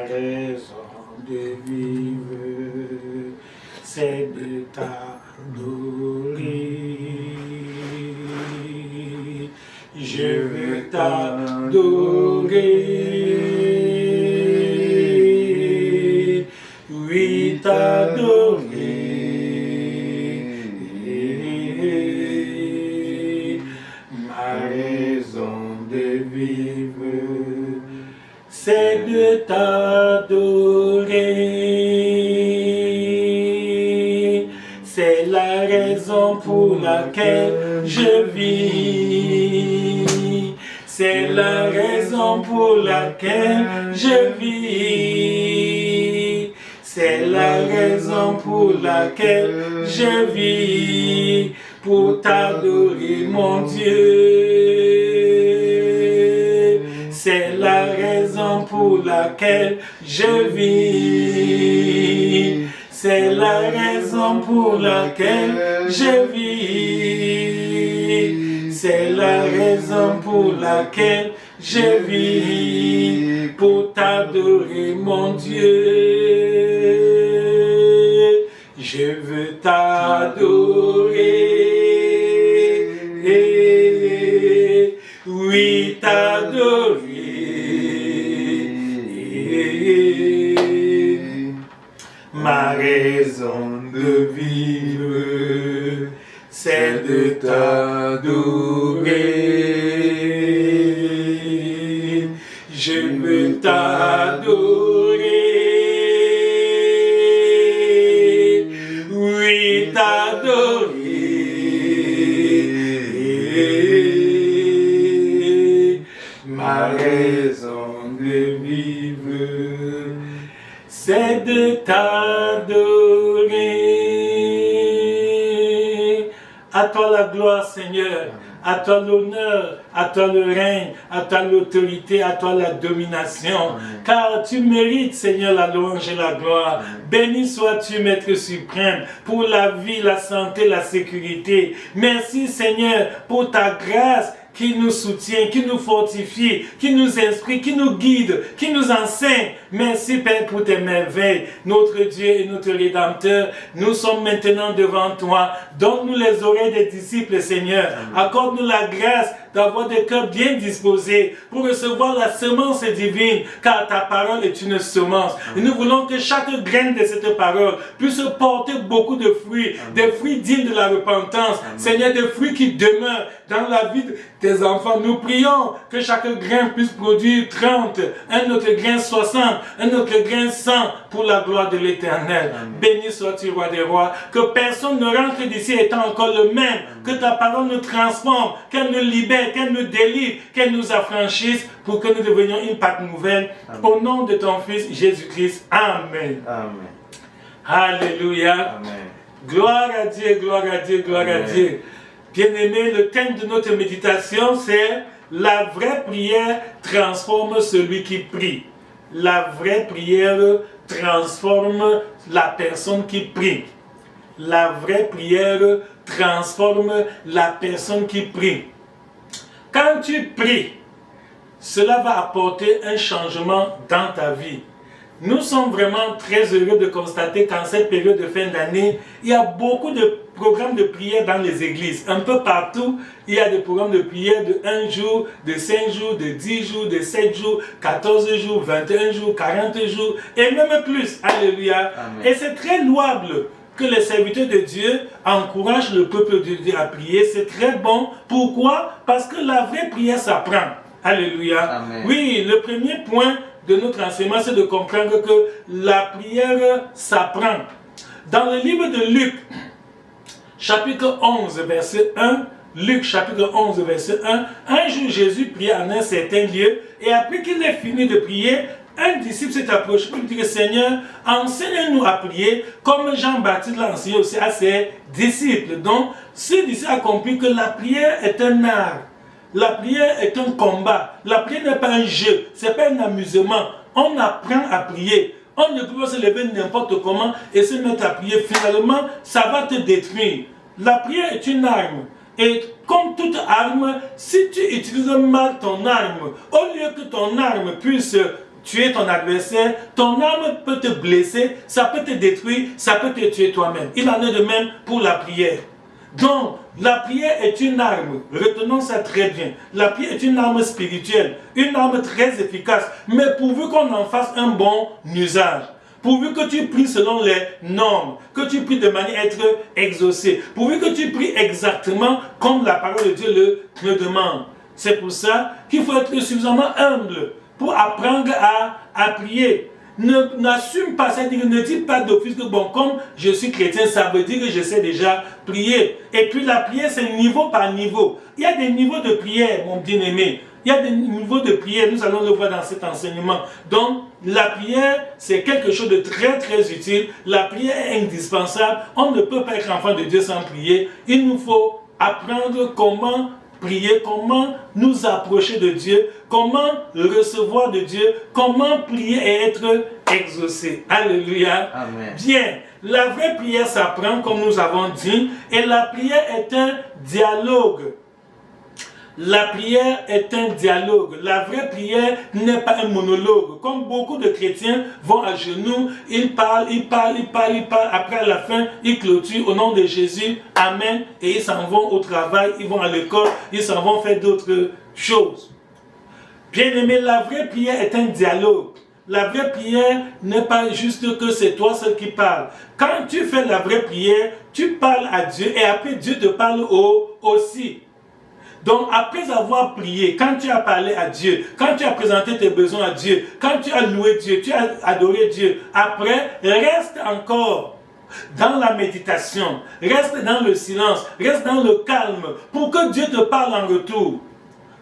raison de vivre, c'est de t'adorer. Je veux t'adorer, oui t'adorer. Ma raison de vivre, c'est de t'adorer. C'est la raison pour laquelle je vis. C'est la raison pour laquelle je vis. C'est la raison pour laquelle je vis. Pour t'adorer, mon Dieu. C'est la raison pour laquelle je vis. C'est la raison pour laquelle je vis. C'est la raison pour laquelle je vis. Pour t'adorer, mon Dieu. Je veux t'adorer. Oui, t'adorer. Ma raison de vivre, c'est de t'adorer. Je veux t'adorer. Oui, t'adorer. Ma raison de vivre, c'est de t'adorer. À toi la gloire, Seigneur. À toi l'honneur, à toi le règne, à toi l'autorité, à toi la domination. Amen. Car tu mérites, Seigneur, la louange et la gloire. Amen. Béni sois-tu, Maître suprême, pour la vie, la santé, la sécurité. Merci, Seigneur, pour ta grâce qui nous soutient, qui nous fortifie, qui nous instruit, qui nous guide, qui nous enseigne. Merci, Père, pour tes merveilles. Notre Dieu et notre Rédempteur, nous sommes maintenant devant toi. Donne-nous les oreilles des disciples, Seigneur. Accorde-nous la grâce d'avoir des cœurs bien disposés pour recevoir la semence divine, car ta parole est une semence. Et nous voulons que chaque graine de cette parole puisse porter beaucoup de fruits, des fruits dignes de la repentance. Seigneur, des fruits qui demeurent dans la vie de tes enfants. Nous prions que chaque grain puisse produire 30, un autre grain 60, un autre grain 100 pour la gloire de l'Éternel. Béni sois-tu, roi des rois, que personne ne rentre d'ici étant encore le même, que ta parole nous transforme, qu'elle nous libère, qu'elle nous délivre, qu'elle nous affranchisse pour que nous devenions une Pâque nouvelle. Au nom de ton Fils Jésus-Christ. Amen. Amen. Alléluia. Amen. Gloire à Dieu, gloire à Dieu, gloire à Dieu. Bien-aimés, le thème de notre méditation, c'est la vraie prière transforme celui qui prie. La vraie prière transforme la personne qui prie. La vraie prière transforme la personne qui prie. Quand tu pries, cela va apporter un changement dans ta vie. Nous sommes vraiment très heureux de constater qu'en cette période de fin d'année, il y a beaucoup de programmes de prière dans les églises. Un peu partout, il y a des programmes de prière de 1 jour, de 5 jours, de 10 jours, de 7 jours, 14 jours, 21 jours, 40 jours et même plus. Alléluia. Amen. Et c'est très louable que les serviteurs de Dieu encouragent le peuple de Dieu à prier. C'est très bon. Pourquoi? Parce que la vraie prière s'apprend. Alléluia. Amen. Oui, le premier point de notre enseignement, c'est de comprendre que la prière s'apprend. Dans le livre de Luc, chapitre 11, verset 1, Luc, chapitre 11, verset 1, un jour Jésus priait en un certain lieu, et après qu'il ait fini de prier, un disciple s'est approché pour lui dire: Seigneur, enseigne-nous à prier comme Jean-Baptiste l'a enseigné aussi à ses disciples. Donc, ce disciple a compris que la prière est un art. La prière est un combat. La prière n'est pas un jeu, ce n'est pas un amusement. On apprend à prier. On ne peut pas se lever n'importe comment et se mettre à prier. Finalement, ça va te détruire. La prière est une arme. Et comme toute arme, si tu utilises mal ton arme, au lieu que ton arme puisse tuer ton adversaire, ton arme peut te blesser, ça peut te détruire, ça peut te tuer toi-même. Il en est de même pour la prière. Donc, la prière est une arme, retenons ça très bien. La prière est une arme spirituelle, une arme très efficace, mais pourvu qu'on en fasse un bon usage. Pourvu que tu pries selon les normes, que tu pries de manière à être exaucé, pourvu que tu pries exactement comme la parole de Dieu le demande. C'est pour ça qu'il faut être suffisamment humble pour apprendre à prier. N'assume pas, c'est-à-dire ne dis pas d'office que bon, comme je suis chrétien, ça veut dire que je sais déjà prier. Et puis la prière, c'est niveau par niveau. Il y a des niveaux de prière, mon bien-aimé. Il y a des niveaux de prière, nous allons le voir dans cet enseignement. Donc, la prière, c'est quelque chose de très très utile. La prière est indispensable. On ne peut pas être enfant de Dieu sans prier. Il nous faut apprendre comment prier, comment nous approcher de Dieu, comment recevoir de Dieu, comment prier et être exaucé. Alléluia. Amen. Bien, la vraie prière s'apprend comme nous avons dit, et la prière est un dialogue. La prière est un dialogue. La vraie prière n'est pas un monologue. Comme beaucoup de chrétiens vont à genoux, ils parlent. Après, à la fin, ils clôturent au nom de Jésus. Amen. Et ils s'en vont au travail, ils vont à l'école, ils s'en vont faire d'autres choses. Bien-aimé, la vraie prière est un dialogue. La vraie prière n'est pas juste que c'est toi seul qui parle. Quand tu fais la vraie prière, tu parles à Dieu et après Dieu te parle aussi. Donc, après avoir prié, quand tu as parlé à Dieu, quand tu as présenté tes besoins à Dieu, quand tu as loué Dieu, tu as adoré Dieu, après, reste encore dans la méditation, reste dans le silence, reste dans le calme, pour que Dieu te parle en retour.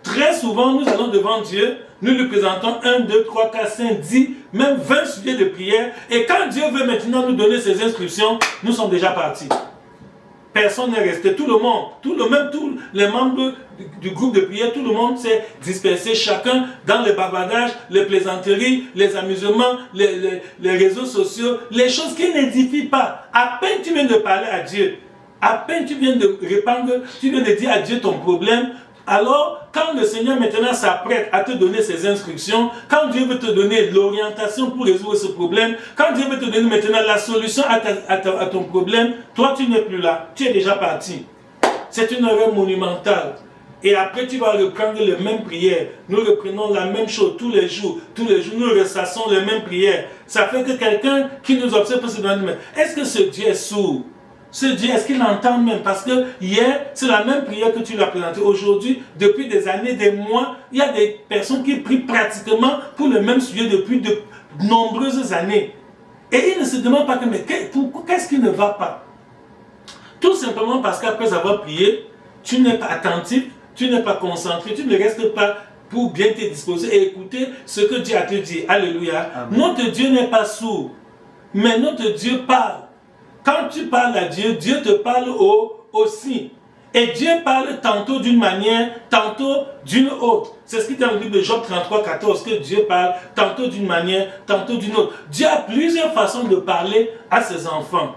Très souvent, nous allons devant Dieu, nous lui présentons 1, 2, 3, 4, 5, 10, même 20 sujets de prière, et quand Dieu veut maintenant nous donner ses instructions, nous sommes déjà partis. Personne n'est resté, tout le monde, tous les membres du groupe de prière, tout le monde s'est dispersé, chacun dans les bavardages, les plaisanteries, les amusements, les réseaux sociaux, les choses qui n'édifient pas. À peine tu viens de parler à Dieu, à peine tu viens de répandre, tu viens de dire à Dieu ton problème. Alors, quand le Seigneur maintenant s'apprête à te donner ses instructions, quand Dieu veut te donner l'orientation pour résoudre ce problème, quand Dieu veut te donner maintenant la solution à ton problème, toi tu n'es plus là, tu es déjà parti. C'est une erreur monumentale. Et après tu vas reprendre les mêmes prières. Nous reprenons la même chose tous les jours, nous ressassons les mêmes prières. Ça fait que quelqu'un qui nous observe peut se demander, est-ce que ce Dieu est sourd? Ce Dieu, est-ce qu'il entend même? Parce que hier, c'est la même prière que tu lui as présentée. Aujourd'hui, depuis des années, des mois, il y a des personnes qui prient pratiquement pour le même sujet depuis de nombreuses années. Et ils ne se demandent pas, mais qu'est-ce qui ne va pas? Tout simplement parce qu'après avoir prié, tu n'es pas attentif, tu n'es pas concentré, tu ne restes pas pour bien te disposer et écouter ce que Dieu a te dit. Alléluia. Amen. Notre Dieu n'est pas sourd, mais notre Dieu parle. Quand tu parles à Dieu, Dieu te parle aussi. Et Dieu parle tantôt d'une manière, tantôt d'une autre. C'est ce qui est dans le livre de Job 33, 14, que Dieu parle tantôt d'une manière, tantôt d'une autre. Dieu a plusieurs façons de parler à ses enfants.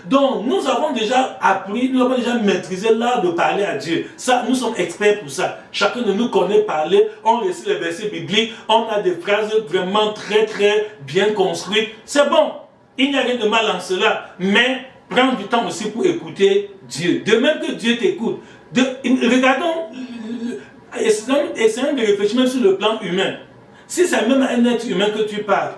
Donc, nous avons déjà appris, nous avons déjà maîtrisé l'art de parler à Dieu. Ça, nous sommes experts pour ça. Chacun de nous connaît parler, on récite les versets bibliques, on a des phrases vraiment très très bien construites. C'est bon. Il n'y a rien de mal en cela, mais prends du temps aussi pour écouter Dieu. De même que Dieu t'écoute. Regardons, essayons de réfléchir même sur le plan humain. Si c'est même un être humain que tu parles,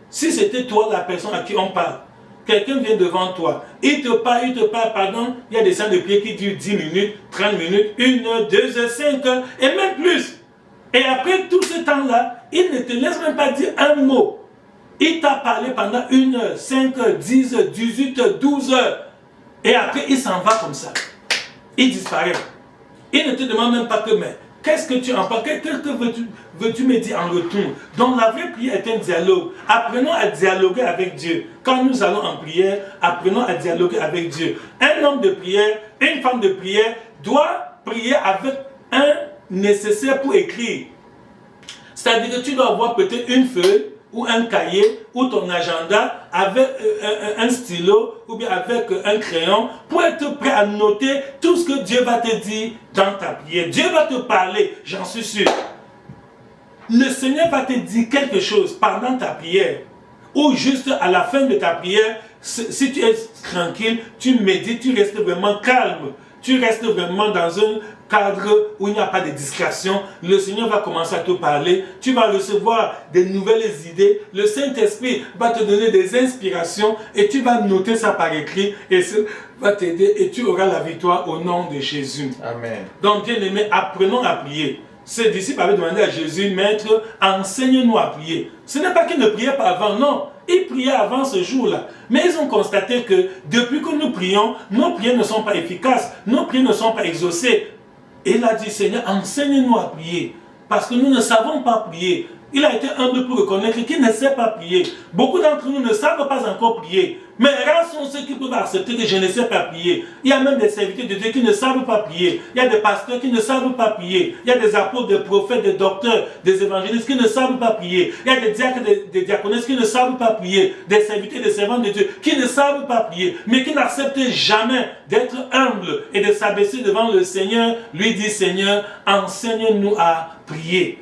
si c'était toi la personne à qui on parle, quelqu'un vient devant toi, il te parle, pardon, il y a des séances de prière qui durent 10 minutes, 30 minutes, 1 heure, 2 heures, 5 heures, et même plus. Et après tout ce temps-là, il ne te laisse même pas dire un mot. Il t'a parlé pendant 1 heure, 5 heures, 10 heures, 18 heures, 12 heures. Et après, il s'en va comme ça. Il disparaît. Il ne te demande même pas que, mais qu'est-ce que tu en penses? Qu'est-ce que veux-tu me dire en retour? Donc la vraie prière est un dialogue. Apprenons à dialoguer avec Dieu. Quand nous allons en prière, apprenons à dialoguer avec Dieu. Un homme de prière, une femme de prière doit prier avec un nécessaire pour écrire. C'est-à-dire que tu dois avoir peut-être une feuille, ou un cahier, ou ton agenda, avec un stylo, ou bien avec un crayon, pour être prêt à noter tout ce que Dieu va te dire dans ta prière. Dieu va te parler, j'en suis sûr. le Seigneur va te dire quelque chose pendant ta prière, ou juste à la fin de ta prière, si tu es tranquille, tu médites, tu restes vraiment calme, tu restes vraiment dans un cadre où il n'y a pas de distraction, le Seigneur va commencer à te parler, tu vas recevoir des nouvelles idées, le Saint-Esprit va te donner des inspirations et tu vas noter ça par écrit et ça va t'aider et tu auras la victoire au nom de Jésus. Amen. Donc bien aimé, apprenons à prier. Ces disciples avaient demandé à Jésus, Maître, enseigne-nous à prier. Ce n'est pas qu'ils ne priaient pas avant, non. Ils priaient avant ce jour-là. Mais ils ont constaté que depuis que nous prions, nos prières ne sont pas efficaces, nos prières ne sont pas exaucées. Et il a dit, Seigneur, enseigne-nous à prier. Parce que nous ne savons pas prier. Il a été humble pour reconnaître qu'il ne sait pas prier. Beaucoup d'entre nous ne savent pas encore prier. Mais rares sont ceux qui peuvent accepter que je ne sais pas prier. Il y a même des serviteurs de Dieu qui ne savent pas prier. Il y a des pasteurs qui ne savent pas prier. Il y a des apôtres, des prophètes, des docteurs, des évangélistes qui ne savent pas prier. Il y a des diacres, des diaconesses qui ne savent pas prier. Des serviteurs, des servants de Dieu qui ne savent pas prier. Mais qui n'acceptent jamais d'être humbles et de s'abaisser devant le Seigneur. Lui dit, Seigneur, enseigne-nous à prier.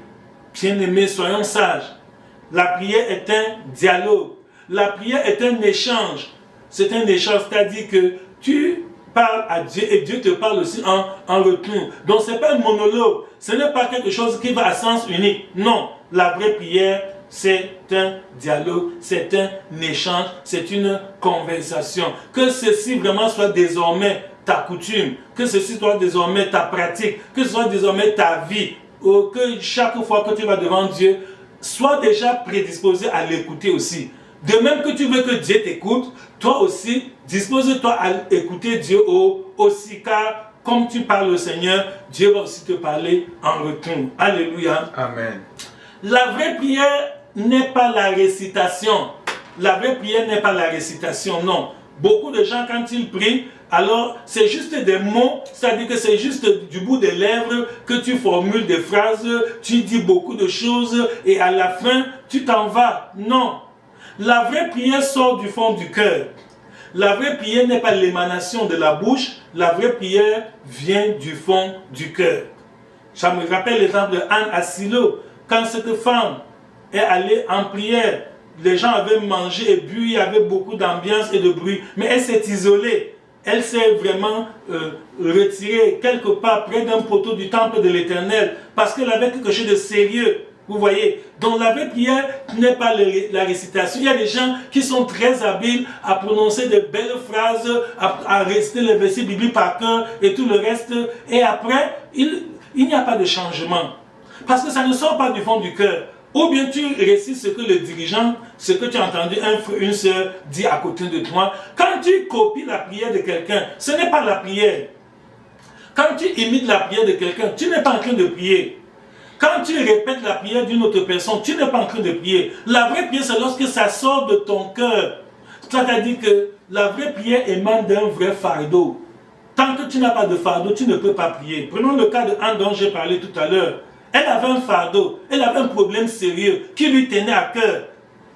Bien-aimés, soyons sages. La prière est un dialogue. La prière est un échange. C'est un échange, c'est-à-dire que tu parles à Dieu et Dieu te parle aussi en retour. Donc ce n'est pas un monologue. Ce n'est pas quelque chose qui va à sens unique. Non, la vraie prière, c'est un dialogue, c'est un échange, c'est une conversation. Que ceci vraiment soit désormais ta coutume, que ceci soit désormais ta pratique, que ce soit désormais ta vie. Ou que chaque fois que tu vas devant Dieu, sois déjà prédisposé à l'écouter aussi. De même que tu veux que Dieu t'écoute, toi aussi, dispose-toi à écouter Dieu aussi, car comme tu parles au Seigneur, Dieu va aussi te parler en retour. Alléluia. Amen. La vraie prière n'est pas la récitation. La vraie prière n'est pas la récitation, non. Beaucoup de gens, quand ils prient, alors c'est juste des mots, c'est-à-dire que c'est juste du bout des lèvres que tu formules des phrases, tu dis beaucoup de choses et à la fin, tu t'en vas. Non. La vraie prière sort du fond du cœur. La vraie prière n'est pas l'émanation de la bouche, la vraie prière vient du fond du cœur. Ça me rappelle l'exemple de Anne à Silo. Quand cette femme est allée en prière, les gens avaient mangé et bu, il y avait beaucoup d'ambiance et de bruit, mais elle s'est isolée. Elle s'est vraiment retirée quelque part près d'un poteau du temple de l'Éternel parce qu'elle avait quelque chose de sérieux. Vous voyez, donc la vraie prière n'est pas la récitation. Il y a des gens qui sont très habiles à prononcer de belles phrases, à réciter les versets bibliques par cœur et tout le reste. Et après, il n'y a pas de changement. Parce que ça ne sort pas du fond du cœur. Ou bien tu récites ce que le dirigeant, ce que tu as entendu un frère, une sœur dit à côté de toi. Quand tu copies la prière de quelqu'un, ce n'est pas la prière. Quand tu imites la prière de quelqu'un, tu n'es pas en train de prier. Quand tu répètes la prière d'une autre personne, tu n'es pas en train de prier. La vraie prière, c'est lorsque ça sort de ton cœur. C'est-à-dire que la vraie prière émane d'un vrai fardeau. Tant que tu n'as pas de fardeau, tu ne peux pas prier. Prenons le cas de Anne dont j'ai parlé tout à l'heure. Elle avait un fardeau, elle avait un problème sérieux qui lui tenait à cœur.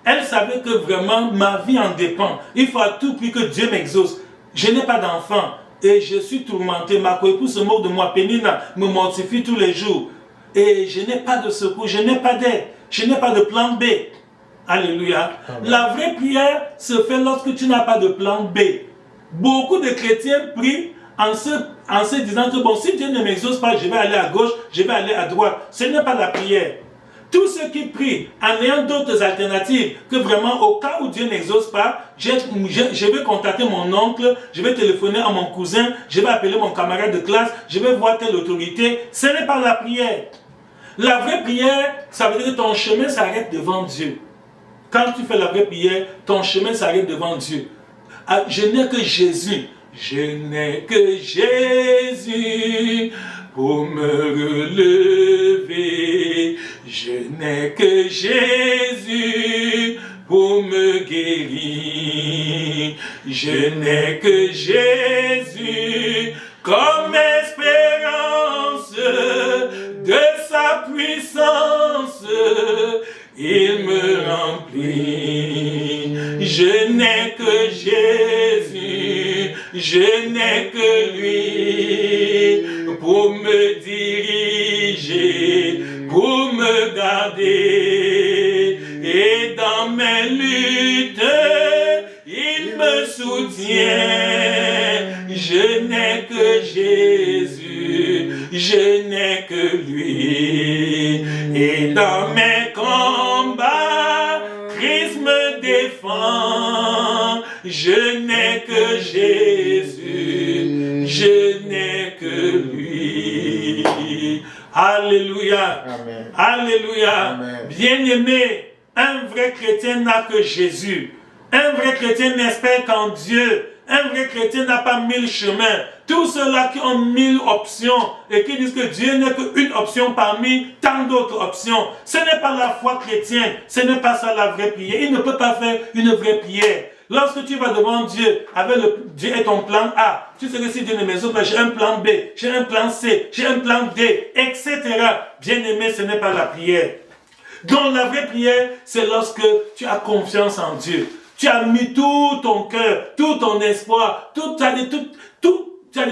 Elle savait que vraiment ma vie en dépend. Il faut à tout prix que Dieu m'exauce. Je n'ai pas d'enfant et je suis tourmenté. Ma coépouse se moque de moi. Pénina me mortifie tous les jours. Et je n'ai pas de secours, je n'ai pas d'aide, je n'ai pas de plan B. Alléluia. Amen. La vraie prière se fait lorsque tu n'as pas de plan B. Beaucoup de chrétiens prient en se disant que bon, si Dieu ne m'exauce pas, je vais aller à gauche, je vais aller à droite. Ce n'est pas la prière. Tous ceux qui prient en ayant d'autres alternatives, que vraiment au cas où Dieu n'exauce pas, je vais contacter mon oncle, je vais téléphoner à mon cousin, je vais appeler mon camarade de classe, je vais voir telle autorité. Ce n'est pas la prière. La vraie prière, ça veut dire que ton chemin s'arrête devant Dieu. Quand tu fais la vraie prière, ton chemin s'arrête devant Dieu. Je n'ai que Jésus. Je n'ai que Jésus pour me relever. Je n'ai que Jésus pour me guérir. Je n'ai que Jésus comme espérance de sa puissance. Il me remplit. Je n'ai que Jésus, je n'ai que lui pour me diriger, pour me garder. lutte, il me soutient. Je n'ai que Jésus, je n'ai que lui. Et dans mes combats, Christ me défend. Je n'ai que Jésus, je n'ai que lui. Alléluia. Amen. Alléluia. Amen. Bien-aimé, un vrai chrétien n'a que Jésus. Un vrai chrétien n'espère qu'en Dieu. Un vrai chrétien n'a pas 1000 chemins. Tous ceux-là qui ont 1000 options et qui disent que Dieu n'est qu'une option parmi tant d'autres options, ce n'est pas la foi chrétienne, ce n'est pas ça la vraie prière. Il ne peut pas faire une vraie prière. Lorsque tu vas devant Dieu, avec Dieu est ton plan A, tu sais que si Dieu ne m'exauce pas, j'ai un plan B, j'ai un plan C, j'ai un plan D, etc. Bien-aimé, ce n'est pas la prière. Donc la vraie prière, c'est lorsque tu as confiance en Dieu. Tu as mis tout ton cœur, tout ton espoir, tu as dit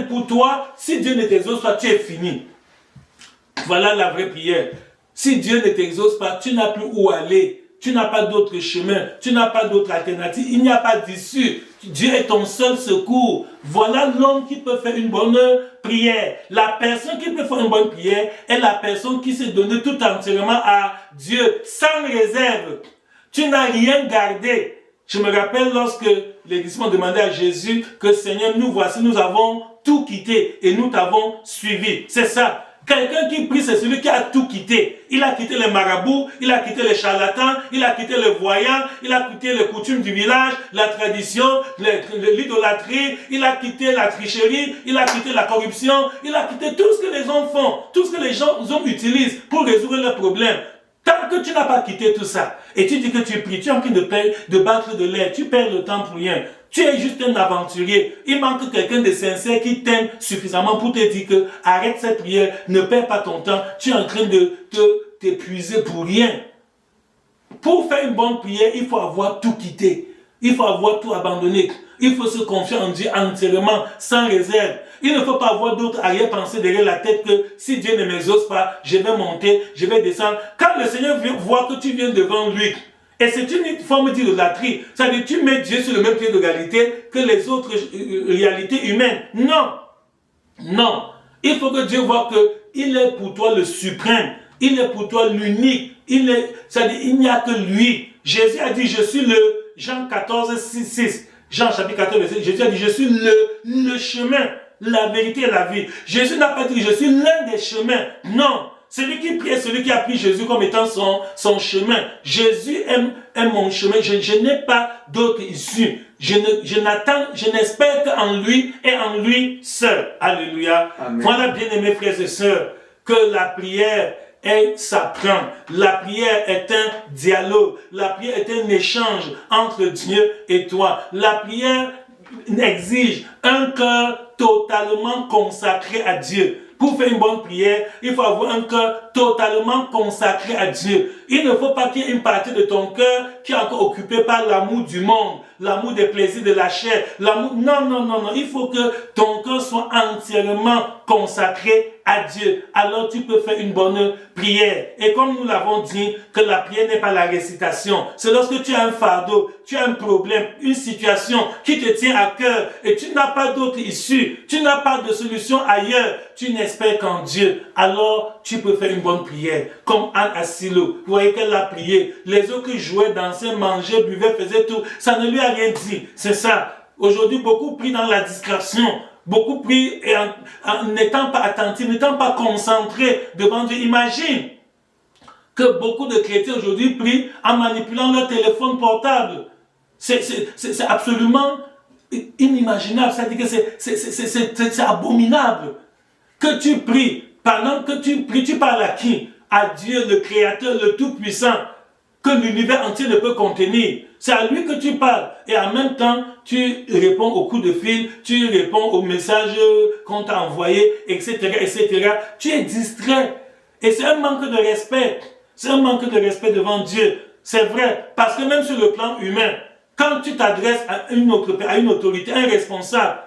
pour toi, si Dieu ne t'exauce pas, tu es fini. Voilà la vraie prière. Si Dieu ne t'exauce pas, tu n'as plus où aller. Tu n'as pas d'autre chemin, tu n'as pas d'autre alternative, il n'y a pas d'issue. Dieu est ton seul secours. Voilà l'homme qui peut faire une bonne prière. La personne qui peut faire une bonne prière est la personne qui s'est donnée tout entièrement à Dieu, sans réserve. Tu n'as rien gardé. Je me rappelle lorsque les disciples ont demandé à Jésus que Seigneur, nous voici, nous avons tout quitté et nous t'avons suivi. C'est ça. Quelqu'un qui prie, c'est celui qui a tout quitté. Il a quitté les marabouts, il a quitté les charlatans, il a quitté les voyants, il a quitté les coutumes du village, la tradition, l'idolâtrie, il a quitté la tricherie, il a quitté la corruption, il a quitté tout ce que les hommes font, tout ce que les gens utilisent pour résoudre leurs problèmes. Tant que tu n'as pas quitté tout ça, et tu dis que tu pries, tu es en train de battre de l'air, tu perds le temps pour rien. Tu es juste un aventurier. Il manque quelqu'un de sincère qui t'aime suffisamment pour te dire que arrête cette prière, ne perds pas ton temps. Tu es en train de t'épuiser pour rien. Pour faire une bonne prière, il faut avoir tout quitté. Il faut avoir tout abandonné. Il faut se confier en Dieu entièrement, sans réserve. Il ne faut pas avoir d'autres arrière-pensées derrière la tête que si Dieu ne m'exauce pas, je vais monter, je vais descendre. Quand le Seigneur voit que tu viens devant lui, et c'est une forme d'idolâtrie. C'est-à-dire tu mets Dieu sur le même pied d'égalité que les autres réalités humaines. Non. Non. Il faut que Dieu voit qu'il est pour toi le suprême. Il est pour toi l'unique. C'est-à-dire il n'y a que lui. Jésus a dit, je suis le... Jean 14, 6. Jean chapitre 14, verset. Jésus a dit, je suis le chemin, la vérité et la vie. Jésus n'a pas dit, je suis l'un des chemins. Non. Celui qui prie est celui qui a pris Jésus comme étant son chemin. Jésus est mon chemin. Je n'ai pas d'autre issue. Je n'espère qu'en lui et en lui seul. Alléluia. Amen. Voilà, bien-aimés frères et sœurs, que la prière s'apprend. La prière est un dialogue. La prière est un échange entre Dieu et toi. La prière exige un cœur totalement consacré à Dieu. Pour faire une bonne prière, il faut avoir un cœur totalement consacré à Dieu. Il ne faut pas qu'il y ait une partie de ton cœur qui est encore occupée par l'amour du monde, l'amour des plaisirs de la chair. Non. Il faut que ton cœur soit entièrement consacré à Dieu. Alors tu peux faire une bonne prière. Et comme nous l'avons dit, que la prière n'est pas la récitation. C'est lorsque tu as un fardeau, tu as un problème, une situation qui te tient à cœur et tu n'as pas d'autre issue, tu n'as pas de solution ailleurs, tu n'espères qu'en Dieu. Alors tu peux faire une bonne prière. Comme Anne à Silo. Vous voyez qu'elle a prié. Les autres qui jouaient, dansaient, mangeaient, buvaient, faisaient tout. Ça ne lui a rien dit. C'est ça. Aujourd'hui, beaucoup prient dans la distraction. Beaucoup prient et en n'étant pas attentifs, n'étant pas concentrés devant Dieu. Imagine que beaucoup de chrétiens aujourd'hui prient en manipulant leur téléphone portable. C'est absolument inimaginable. C'est-à-dire que c'est abominable. Que tu pries, pendant que tu pries, tu parles à qui? À Dieu, le Créateur, le Tout-Puissant, que l'univers entier ne peut contenir. C'est à lui que tu parles. Et en même temps, tu réponds aux coups de fil, tu réponds aux messages qu'on t'a envoyés, etc., etc. Tu es distrait. Et c'est un manque de respect. C'est un manque de respect devant Dieu. C'est vrai. Parce que même sur le plan humain, quand tu t'adresses à une autorité, un responsable,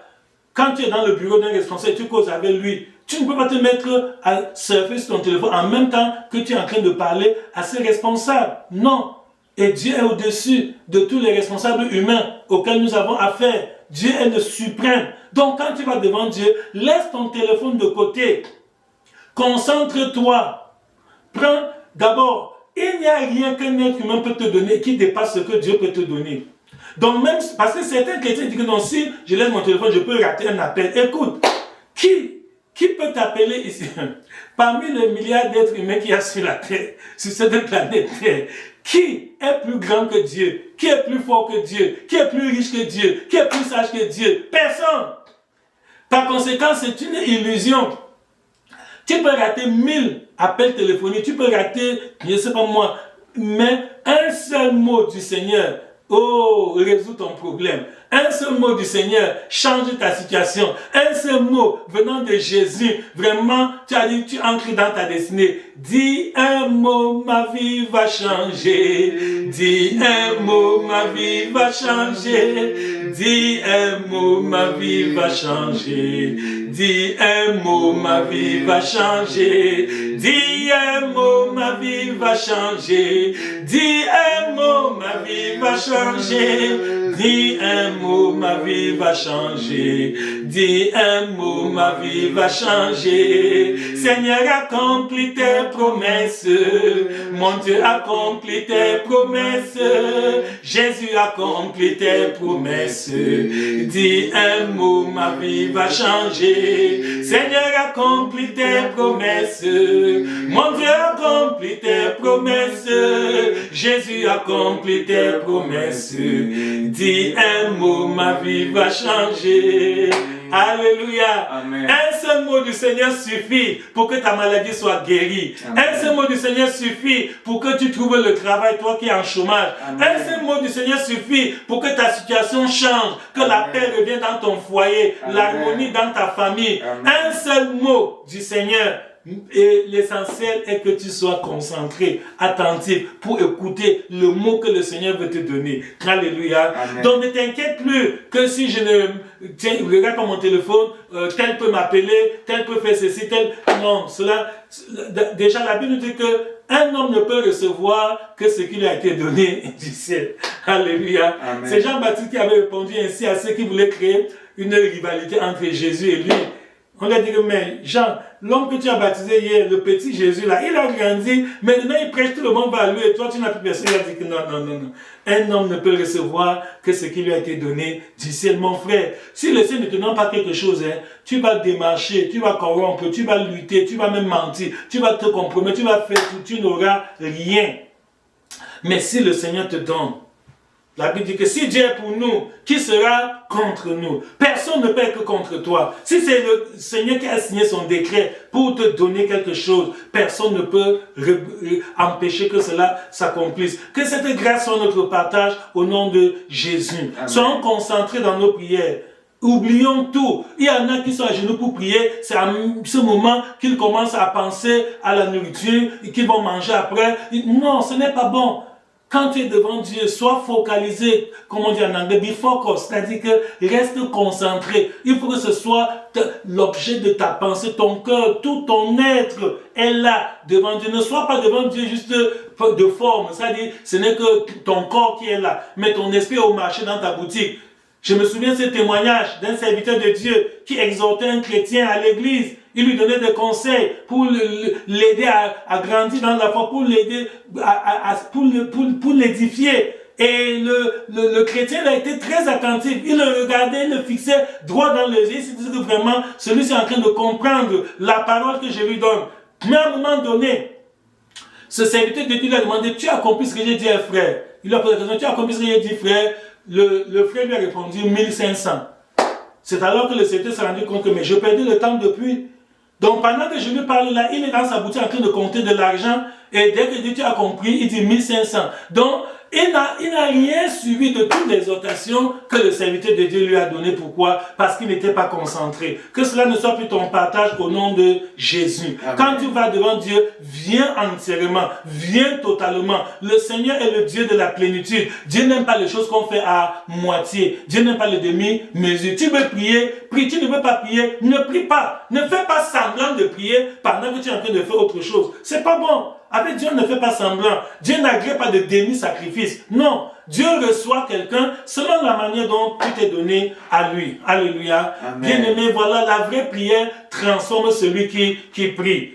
quand tu es dans le bureau d'un responsable, tu causes avec lui, tu ne peux pas te mettre à surfer sur ton téléphone en même temps que tu es en train de parler à ce responsable. Non. Et Dieu est au-dessus de tous les responsables humains auxquels nous avons affaire. Dieu est le suprême. Donc quand tu vas devant Dieu, laisse ton téléphone de côté. Concentre-toi. Prends d'abord, il n'y a rien qu'un être humain peut te donner qui dépasse ce que Dieu peut te donner. Donc même, parce que certains chrétiens disent que non, si je laisse mon téléphone, je peux rater un appel. Écoute, qui peut t'appeler ici? Parmi les milliards d'êtres humains qu'il y a sur la terre, sur cette planète Terre, qui est plus grand que Dieu? Qui est plus fort que Dieu? Qui est plus riche que Dieu? Qui est plus sage que Dieu? Personne. Par conséquent, c'est une illusion. Tu peux rater 1000 appels téléphoniques, tu peux rater, je ne sais pas moi, mais un seul mot du Seigneur, oh, résout ton problème. Un seul mot du Seigneur change ta situation. Un seul mot venant de Jésus, vraiment, tu as dit, tu entres dans ta destinée. Dis un mot, ma vie va changer. Dis un mot, ma vie va changer. Dis un mot, ma vie va changer. Dis un mot, ma vie va changer. Dis un mot, ma vie va changer. Dis un mot, ma vie va changer. Dis un mot, ma vie va changer. Dis un mot, ma vie va changer. Seigneur, accomplis tes promesses. Mon Dieu, accomplis tes promesses. Jésus, accomplis tes promesses. Dis un mot, ma vie va changer. Seigneur, accomplis tes promesses. Mon Dieu, accomplis tes promesses. Jésus, accomplis tes promesses. Dis un mot, ma vie va changer. Alléluia. Amen. Un seul mot du Seigneur suffit pour que ta maladie soit guérie. Amen. Un seul mot du Seigneur suffit pour que tu trouves le travail, toi qui es en chômage. Amen. Un seul mot du Seigneur suffit pour que ta situation change, que Amen. La paix revienne dans ton foyer, l'harmonie dans ta famille. Amen. Un seul mot du Seigneur. Et l'essentiel est que tu sois concentré, attentif pour écouter le mot que le Seigneur veut te donner. Alléluia. Amen. Donc ne t'inquiète plus que si je ne regarde pas mon téléphone, tel peut m'appeler, tel peut faire ceci, tel... Non, déjà la Bible dit que un homme ne peut recevoir que ce qui lui a été donné du ciel. Alléluia. Amen. C'est Jean-Baptiste qui avait répondu ainsi à ceux qui voulaient créer une rivalité entre Jésus et lui. On lui a dit que, mais Jean, l'homme que tu as baptisé hier, le petit Jésus là, il a grandi, maintenant il prêche, tout le monde va à lui et toi tu n'as plus personne. Il a dit que non. Un homme ne peut recevoir que ce qui lui a été donné du ciel. Mon frère, si le ciel ne te donne pas quelque chose, tu vas démarcher, tu vas corrompre, tu vas lutter, tu vas même mentir, tu vas te compromettre, tu vas faire tout, tu n'auras rien. Mais si le Seigneur te donne, la Bible dit que si Dieu est pour nous, qui sera contre nous? Personne ne peut être que contre toi. Si c'est le Seigneur qui a signé son décret pour te donner quelque chose, personne ne peut empêcher que cela s'accomplisse. Que cette grâce soit notre partage au nom de Jésus. Amen. Soyons concentrés dans nos prières. Oublions tout. Il y en a qui sont à genoux pour prier. C'est à ce moment qu'ils commencent à penser à la nourriture et qu'ils vont manger après. Non, ce n'est pas bon. Quand tu es devant Dieu, sois focalisé, comme on dit en anglais, be focused, c'est-à-dire que reste concentré. Il faut que ce soit l'objet de ta pensée, ton cœur, tout ton être est là devant Dieu. Ne sois pas devant Dieu juste de forme, c'est-à-dire ce n'est que ton corps qui est là, mais ton esprit est au marché dans ta boutique. Je me souviens de ce témoignage d'un serviteur de Dieu qui exhortait un chrétien à l'église. Il lui donnait des conseils pour l'aider à grandir dans la foi, pour l'aider pour l'édifier. Et le chrétien a été très attentif. Il le regardait, il le fixait droit dans les yeux. Il se disait que vraiment, celui-ci est en train de comprendre la parole que je lui donne. Mais à un moment donné, ce serviteur de Dieu lui a demandé, tu as compris ce que j'ai dit, frère? Il lui a posé la question, tu as compris ce que j'ai dit, frère? Le frère lui a répondu 1500. C'est alors que le serviteur s'est rendu compte que mais je perdais le temps depuis. Donc pendant que je lui parle là, il est dans sa boutique en train de compter de l'argent. Et dès que tu as compris, il dit 1500. Donc il n'a rien suivi de toutes les exhortations que le serviteur de Dieu lui a donné. Pourquoi? Parce qu'il n'était pas concentré. Que cela ne soit plus ton partage au nom de Jésus. Amen. Quand tu vas devant Dieu, viens entièrement, viens totalement. Le Seigneur est le Dieu de la plénitude. Dieu n'aime pas les choses qu'on fait à moitié. Dieu n'aime pas les demi-mesures. Tu veux prier, prie. Tu ne veux pas prier, ne prie pas. Ne fais pas semblant de prier pendant que tu es en train de faire autre chose. C'est pas bon. avec Dieu, on ne fait pas semblant. Dieu n'agrée pas de demi-sacrifice. Non, Dieu reçoit quelqu'un selon la manière dont tu t'es donné à lui. Alléluia. Bien-aimé, voilà, la vraie prière transforme celui qui prie.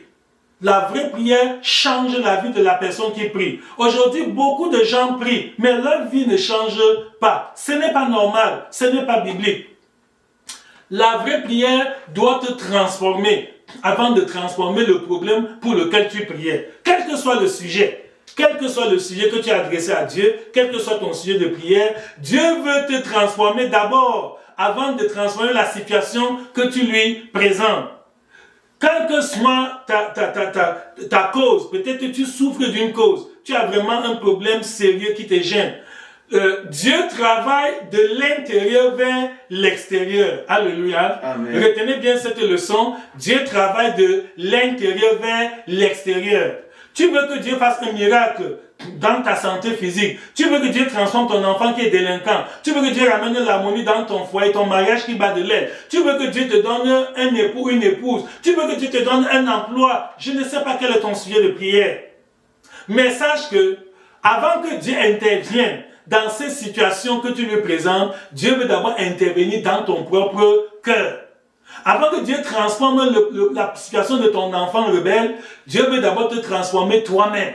La vraie prière change la vie de la personne qui prie. Aujourd'hui, beaucoup de gens prient, mais leur vie ne change pas. Ce n'est pas normal, ce n'est pas biblique. La vraie prière doit te transformer avant de transformer le problème pour lequel tu priais. Quel que soit le sujet, quel que soit le sujet que tu as adressé à Dieu, quel que soit ton sujet de prière, Dieu veut te transformer d'abord avant de transformer la situation que tu lui présentes. Quelle que soit ta cause, peut-être que tu souffres d'une cause, tu as vraiment un problème sérieux qui te gêne. Dieu travaille de l'intérieur vers l'extérieur. Alléluia. Amen. Retenez bien cette leçon. Dieu travaille de l'intérieur vers l'extérieur. Tu veux que Dieu fasse un miracle dans ta santé physique. Tu veux que Dieu transforme ton enfant qui est délinquant. Tu veux que Dieu ramène l'harmonie dans ton foyer, ton mariage qui bat de l'aile. Tu veux que Dieu te donne un époux, une épouse. Tu veux que Dieu te donne un emploi. Je ne sais pas quel est ton sujet de prière. Mais sache que, avant que Dieu intervienne dans ces situations que tu lui présentes, Dieu veut d'abord intervenir dans ton propre cœur. Avant que Dieu transforme la situation de ton enfant rebelle, Dieu veut d'abord te transformer toi-même.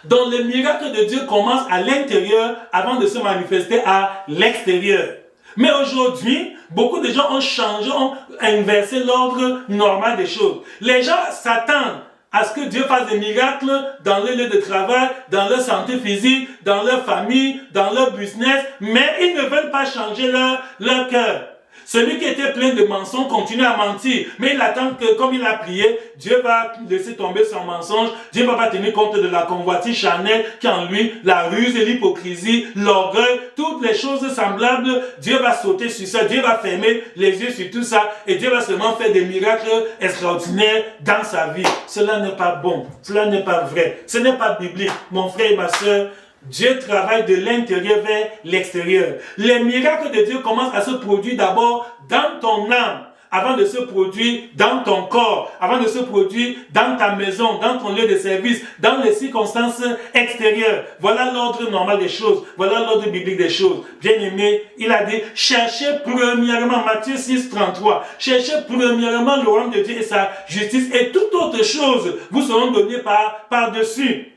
Donc le miracle de Dieu commence à l'intérieur avant de se manifester à l'extérieur. Mais aujourd'hui, beaucoup de gens ont changé, ont inversé l'ordre normal des choses. Les gens s'attendent à ce que Dieu fasse des miracles dans leur lieu de travail, dans leur santé physique, dans leur famille, dans leur business, mais ils ne veulent pas changer leur cœur. Celui qui était plein de mensonges continue à mentir, mais il attend que, comme il a prié, Dieu va laisser tomber son mensonge, Dieu va pas tenir compte de la convoitise charnelle qui est en lui, la ruse et l'hypocrisie, l'orgueil, toutes les choses semblables, Dieu va sauter sur ça, Dieu va fermer les yeux sur tout ça, et Dieu va seulement faire des miracles extraordinaires dans sa vie. Cela n'est pas bon, cela n'est pas vrai, ce n'est pas biblique, mon frère et ma soeur. Dieu travaille de l'intérieur vers l'extérieur. Les miracles de Dieu commencent à se produire d'abord dans ton âme, avant de se produire dans ton corps, avant de se produire dans ta maison, dans ton lieu de service, dans les circonstances extérieures. Voilà l'ordre normal des choses. Voilà l'ordre biblique des choses. Bien-aimé, il a dit, cherchez premièrement, Matthieu 6, 33, cherchez premièrement le royaume de Dieu et sa justice, et toute autre chose vous seront données par-dessus.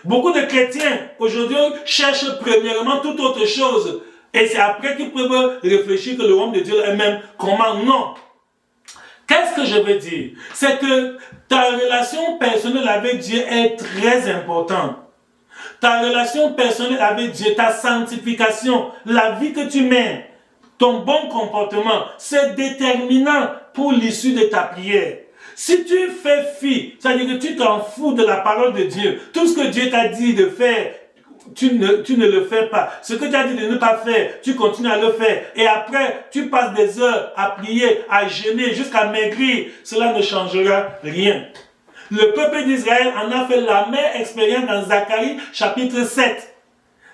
Beaucoup de chrétiens aujourd'hui cherchent premièrement toute autre chose. Et c'est après qu'ils peuvent réfléchir que le royaume de Dieu est même comment. Non. Qu'est-ce que je veux dire? C'est que ta relation personnelle avec Dieu est très importante. Ta relation personnelle avec Dieu, ta sanctification, la vie que tu mènes, ton bon comportement, c'est déterminant pour l'issue de ta prière. Si tu fais fi, c'est-à-dire que tu t'en fous de la parole de Dieu, tout ce que Dieu t'a dit de faire, tu ne le fais pas. Ce que tu as dit de ne pas faire, tu continues à le faire. Et après, tu passes des heures à prier, à jeûner, jusqu'à maigrir. Cela ne changera rien. Le peuple d'Israël en a fait la même expérience dans Zacharie chapitre 7.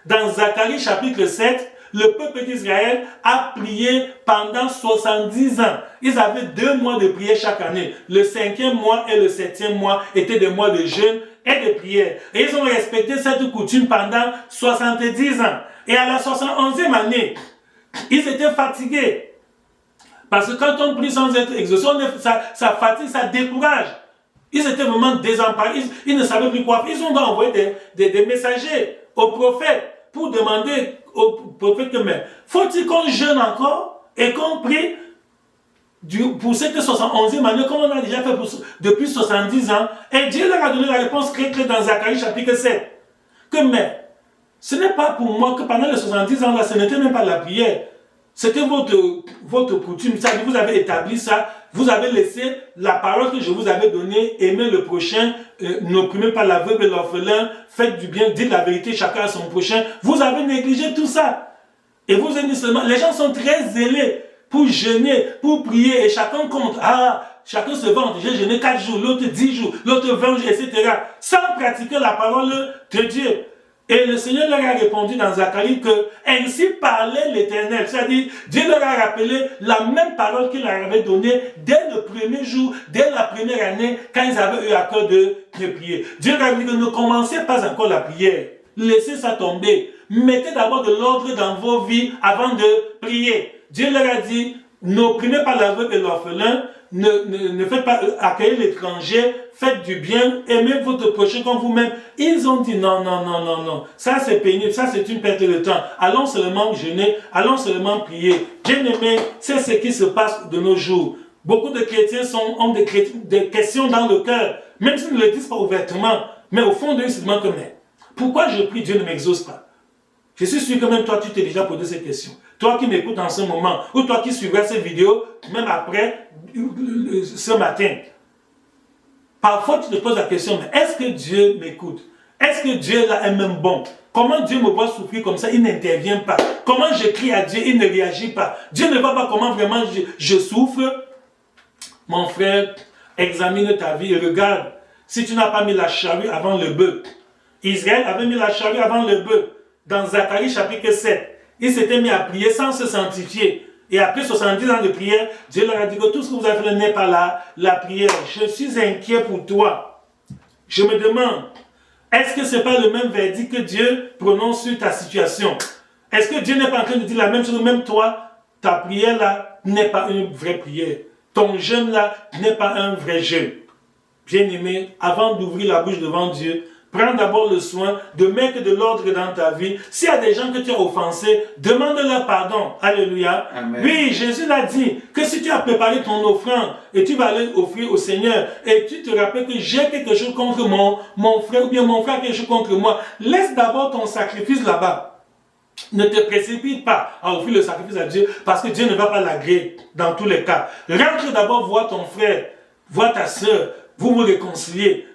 Dans Zacharie chapitre 7, le peuple d'Israël a prié pendant 70 ans. Ils avaient 2 mois de prière chaque année. Le 5e mois et le 7e mois étaient des mois de jeûne et de prière. Et ils ont respecté cette coutume pendant 70 ans. Et à la 71e année, ils étaient fatigués. Parce que quand on prie sans être exaucé, ça fatigue, ça décourage. Ils étaient vraiment désemparés. Ils ne savaient plus quoi faire. Ils ont envoyé des messagers aux prophètes pour demander au prophète que, mais faut-il qu'on jeûne encore et qu'on prie pour cette 71e année, comme on a déjà fait depuis 70 ans? Et Dieu leur a donné la réponse très claire dans Zacharie chapitre 7. Que, mais, ce n'est pas pour moi que pendant les 70 ans là, ce n'était même pas la prière. C'était votre coutume. Ça, vous avez établi ça. Vous avez laissé la parole que je vous avais donnée, aimer le prochain, n'opprimez pas la veuve et l'orphelin, faites du bien, dites la vérité chacun à son prochain. Vous avez négligé tout ça. Et vous avez dit seulement, les gens sont très zélés pour jeûner, pour prier, et chacun compte. Chacun se vante, j'ai jeûné 4 jours, l'autre 10 jours, l'autre 20 jours, etc. Sans pratiquer la parole de Dieu. Et le Seigneur leur a répondu dans Zacharie que ainsi parlait l'Éternel. C'est-à-dire, Dieu leur a rappelé la même parole qu'il leur avait donnée dès le premier jour, dès la première année, quand ils avaient eu à cœur de prier. Dieu leur a dit que ne commencez pas encore la prière. Laissez ça tomber. Mettez d'abord de l'ordre dans vos vies avant de prier. Dieu leur a dit, n'opprimez pas l'aveugle et l'orphelin, ne faites pas accueillir l'étranger, faites du bien, aimez votre prochain comme vous-même. Ils ont dit non, ça c'est pénible, ça c'est une perte de temps. Allons seulement jeûner, allons seulement prier. Bien-aimé, c'est ce qui se passe de nos jours. Beaucoup de chrétiens ont des questions dans le cœur, même s'ils ne le disent pas ouvertement, mais au fond d'eux, ils se demandent mais pourquoi je prie, Dieu ne m'exauce pas? Je suis sûr que même toi, tu t'es déjà posé ces questions. Toi qui m'écoutes en ce moment, ou toi qui suivras ces vidéos, même après, ce matin. Parfois, tu te poses la question, mais est-ce que Dieu m'écoute? Est-ce que Dieu là est même bon? Comment Dieu me voit souffrir comme ça, il n'intervient pas? Comment je crie à Dieu, il ne réagit pas? Dieu ne voit pas comment vraiment je souffre? Mon frère, examine ta vie et regarde si tu n'as pas mis la charrue avant le bœuf. Israël avait mis la charrue avant le bœuf. Dans Zacharie chapitre 7, il s'était mis à prier sans se sanctifier. Et après 70 ans de prière, Dieu leur a dit que tout ce que vous avez fait n'est pas la prière. Je suis inquiet pour toi. Je me demande, est-ce que ce n'est pas le même verdict que Dieu prononce sur ta situation? Est-ce que Dieu n'est pas en train de dire la même chose? Même toi, ta prière là n'est pas une vraie prière. Ton jeûne là n'est pas un vrai jeûne. Bien-aimé, avant d'ouvrir la bouche devant Dieu, prends d'abord le soin de mettre de l'ordre dans ta vie. S'il y a des gens que tu as offensés, demande-leur pardon. Alléluia. Amen. Oui, Jésus l'a dit que si tu as préparé ton offrande et tu vas aller offrir au Seigneur et tu te rappelles que j'ai quelque chose contre mon frère ou bien mon frère a quelque chose contre moi, laisse d'abord ton sacrifice là-bas. Ne te précipite pas à offrir le sacrifice à Dieu parce que Dieu ne va pas l'agréer dans tous les cas. Rentre d'abord voir ton frère, voir ta soeur, vous réconciliez.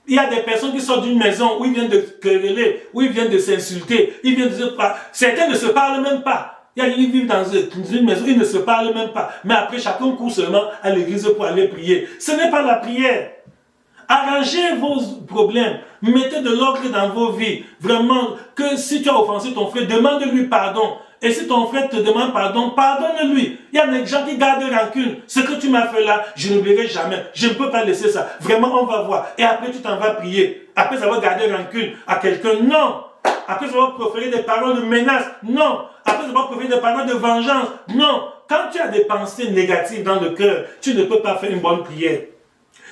Il y a des personnes qui sortent d'une maison où ils viennent de quereller, où ils viennent de s'insulter, ils viennent de se parler. Certains ne se parlent même pas. Ils vivent dans une maison, ils ne se parlent même pas. Mais après, chacun court seulement à l'église pour aller prier. Ce n'est pas la prière. Arrangez vos problèmes. Mettez de l'ordre dans vos vies. Vraiment, que si tu as offensé ton frère, demande-lui pardon. Et si ton frère te demande pardon, pardonne-lui. Il y a des gens qui gardent rancune. Ce que tu m'as fait là, je n'oublierai jamais. Je ne peux pas laisser ça. Vraiment, on va voir. Et après, tu t'en vas prier. Après, ça va garder rancune à quelqu'un. Non. Après, ça va proférer des paroles de menace. Non. Après, ça va proférer des paroles de vengeance. Non. Quand tu as des pensées négatives dans le cœur, tu ne peux pas faire une bonne prière.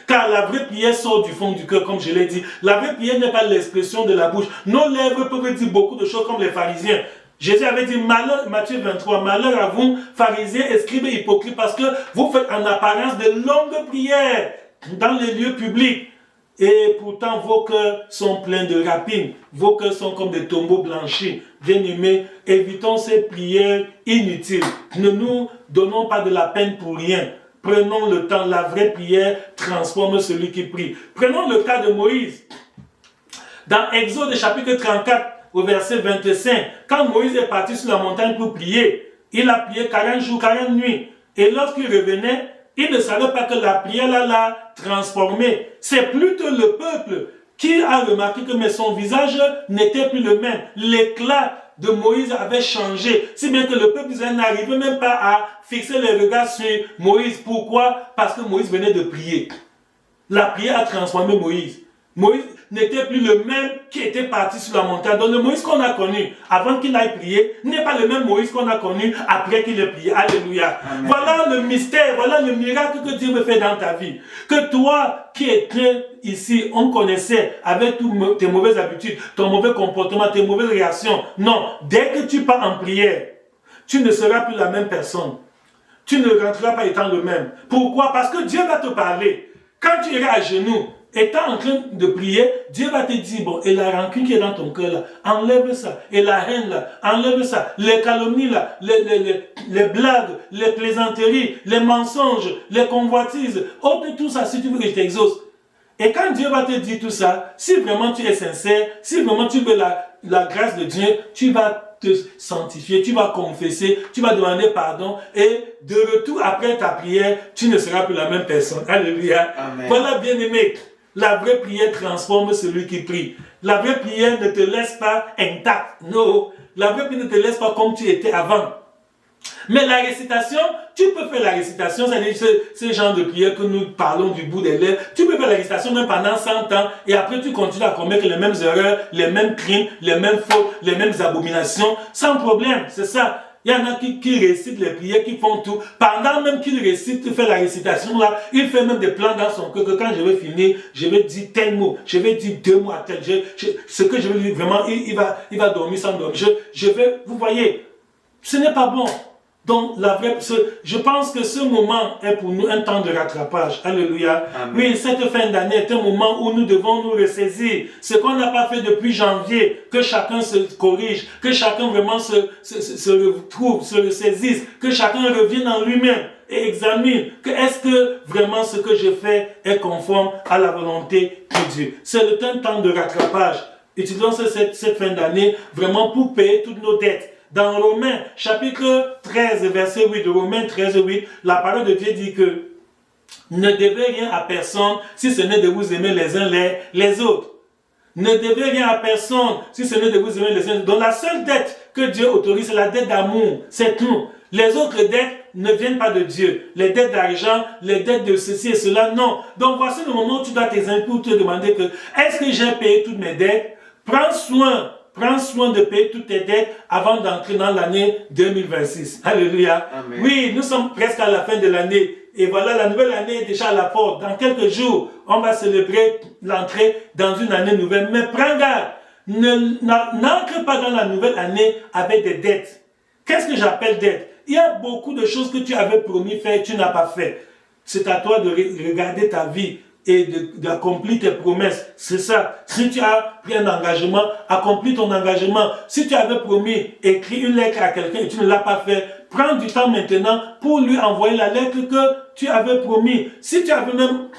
Car la vraie prière sort du fond du cœur, comme je l'ai dit. La vraie prière n'est pas l'expression de la bouche. Nos lèvres peuvent dire beaucoup de choses comme les pharisiens. Jésus avait dit, malheur, Matthieu 23, malheur à vous, pharisiens, scribes et hypocrites, parce que vous faites en apparence de longues prières dans les lieux publics. Et pourtant, vos cœurs sont pleins de rapines. Vos cœurs sont comme des tombeaux blanchis. Bien-aimés, évitons ces prières inutiles. Ne nous donnons pas de la peine pour rien. Prenons le temps. La vraie prière transforme celui qui prie. Prenons le cas de Moïse. Dans Exode chapitre 34, au verset 25, quand Moïse est parti sur la montagne pour prier, il a prié 40 jours, 40 nuits. Et lorsqu'il revenait, il ne savait pas que la prière l'a transformé. C'est plutôt le peuple qui a remarqué que son visage n'était plus le même. L'éclat de Moïse avait changé. Si bien que le peuple d'Israël n'arrivait même pas à fixer les regards sur Moïse. Pourquoi? Parce que Moïse venait de prier. La prière a transformé Moïse. Moïse n'était plus le même qui était parti sur la montagne. Donc le Moïse qu'on a connu avant qu'il aille prier n'est pas le même Moïse qu'on a connu après qu'il ait prié. Alléluia. Amen. Voilà le mystère, voilà le miracle que Dieu veut faire dans ta vie. Que toi qui étais ici, on connaissait avec toutes tes mauvaises habitudes, ton mauvais comportement, tes mauvaises réactions. Non, dès que tu pars en prière, tu ne seras plus la même personne. Tu ne rentreras pas étant le même. Pourquoi? Parce que Dieu va te parler. Quand tu iras à genoux, étant en train de prier, Dieu va te dire, bon, et la rancune qui est dans ton cœur là, enlève ça. Et la haine là, enlève ça. Les calomnies là, les blagues, les plaisanteries, les mensonges, les convoitises, ôte tout ça si tu veux que je t'exauce. Et quand Dieu va te dire tout ça, si vraiment tu es sincère, si vraiment tu veux la grâce de Dieu, tu vas te sanctifier, tu vas confesser, tu vas demander pardon et de retour après ta prière, tu ne seras plus la même personne. Alléluia. Amen. Voilà, bien-aimé. La vraie prière transforme celui qui prie. La vraie prière ne te laisse pas intact. Non. La vraie prière ne te laisse pas comme tu étais avant. Mais la récitation, tu peux faire la récitation, c'est-à-dire ce genre de prière que nous parlons du bout des lèvres. Tu peux faire la récitation même pendant 100 ans et après tu continues à commettre les mêmes erreurs, les mêmes crimes, les mêmes fautes, les mêmes abominations, sans problème. C'est ça. Il y en a qui récitent les prières, qui font tout. Pendant même qu'il récite, tu fais la récitation là, il fait même des plans dans son cœur que quand je vais finir, je vais dire tel mot, je vais dire 2 mots à tel. Ce que je vais dire vraiment, il va dormir sans dormir. Vous voyez, ce n'est pas bon. Donc, je pense que ce moment est pour nous un temps de rattrapage. Alléluia. Amen. Oui, cette fin d'année est un moment où nous devons nous ressaisir. Ce qu'on n'a pas fait depuis janvier, que chacun se corrige, que chacun vraiment se retrouve, se ressaisisse, que chacun revienne en lui-même et examine que est-ce que vraiment ce que je fais est conforme à la volonté de Dieu. C'est le temps de rattrapage. Utilisons cette fin d'année vraiment pour payer toutes nos dettes. Dans Romains, chapitre 13, verset 8, de Romains 13, 8, la parole de Dieu dit que ne devez rien à personne si ce n'est de vous aimer les uns les autres. Ne devez rien à personne si ce n'est de vous aimer les uns les autres. Donc la seule dette que Dieu autorise, c'est la dette d'amour. C'est tout. Les autres dettes ne viennent pas de Dieu. Les dettes d'argent, les dettes de ceci et cela, non. Donc voici le moment où tu dois t'examiner pour te demander que est-ce que j'ai payé toutes mes dettes? Prends soin de payer toutes tes dettes avant d'entrer dans l'année 2026. Alléluia. Amen. Oui, nous sommes presque à la fin de l'année. Et voilà, la nouvelle année est déjà à la porte. Dans quelques jours, on va célébrer l'entrée dans une année nouvelle. Mais prends garde, n'entre pas dans la nouvelle année avec des dettes. Qu'est-ce que j'appelle dette? Il y a beaucoup de choses que tu avais promis faire et tu n'as pas fait. C'est à toi de regarder ta vie et d'accomplir tes promesses. C'est ça. Si tu as pris un engagement, accomplis ton engagement. Si tu avais promis écrire une lettre à quelqu'un et tu ne l'as pas fait, prends du temps maintenant pour lui envoyer la lettre que tu avais promis. Si tu avais même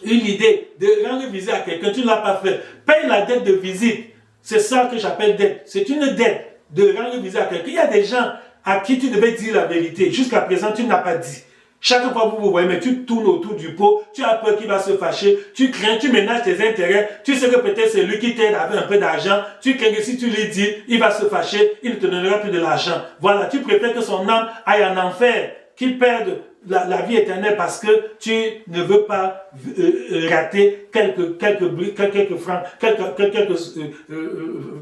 eu l'idée de rendre visite à quelqu'un, tu ne l'as pas fait, paye la dette de visite. C'est ça que j'appelle dette. C'est une dette de rendre visite à quelqu'un. Il y a des gens à qui tu devais dire la vérité. Jusqu'à présent, tu n'as pas dit. Chaque fois que vous voyez, mais tu tournes autour du pot, tu as peur qu'il va se fâcher, tu crains, tu ménages tes intérêts, tu sais que peut-être c'est lui qui t'aide avec un peu d'argent, tu crains que si tu lui dis, il va se fâcher, il ne te donnera plus de l'argent. Voilà, tu préfères que son âme aille en enfer, qu'il perde la vie éternelle parce que tu ne veux pas rater quelques francs, quelques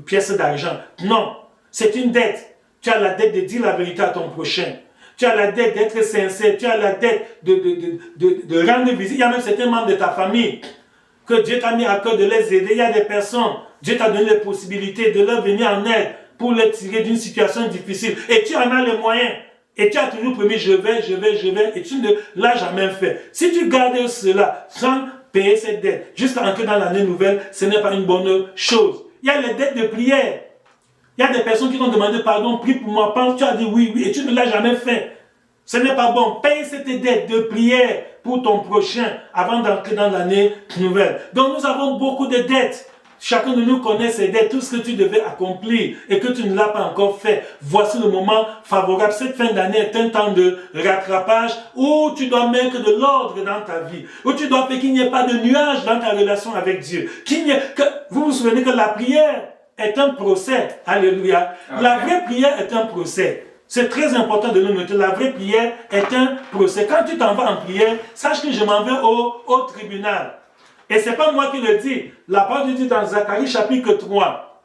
pièces d'argent. Non, c'est une dette. Tu as la dette de dire la vérité à ton prochain. Tu as la dette d'être sincère, tu as la dette de rendre visite. Il y a même certains membres de ta famille que Dieu t'a mis à cœur de les aider. Il y a des personnes, Dieu t'a donné les possibilités de leur venir en aide pour les tirer d'une situation difficile. Et tu en as les moyens. Et tu as toujours promis, je vais, et tu ne l'as jamais fait. Si tu gardes cela sans payer cette dette, jusqu'à entrer dans l'année nouvelle, ce n'est pas une bonne chose. Il y a les dettes de prière. Il y a des personnes qui t'ont demandé pardon, prie pour moi, pense, tu as dit oui, et tu ne l'as jamais fait. Ce n'est pas bon. Paye cette dette de prière pour ton prochain avant d'entrer dans l'année nouvelle. Donc nous avons beaucoup de dettes. Chacun de nous connaît ses dettes, tout ce que tu devais accomplir et que tu ne l'as pas encore fait. Voici le moment favorable. Cette fin d'année est un temps de rattrapage où tu dois mettre de l'ordre dans ta vie, où tu dois faire qu'il n'y ait pas de nuages dans ta relation avec Dieu. Vous vous souvenez que la prière est un procès. Alléluia. Okay. La vraie prière est un procès. C'est très important de le noter. La vraie prière est un procès. Quand tu t'en vas en prière, sache que je m'en vais au tribunal. Et ce n'est pas moi qui le dis. La parole de Dieu dans Zacharie chapitre 3.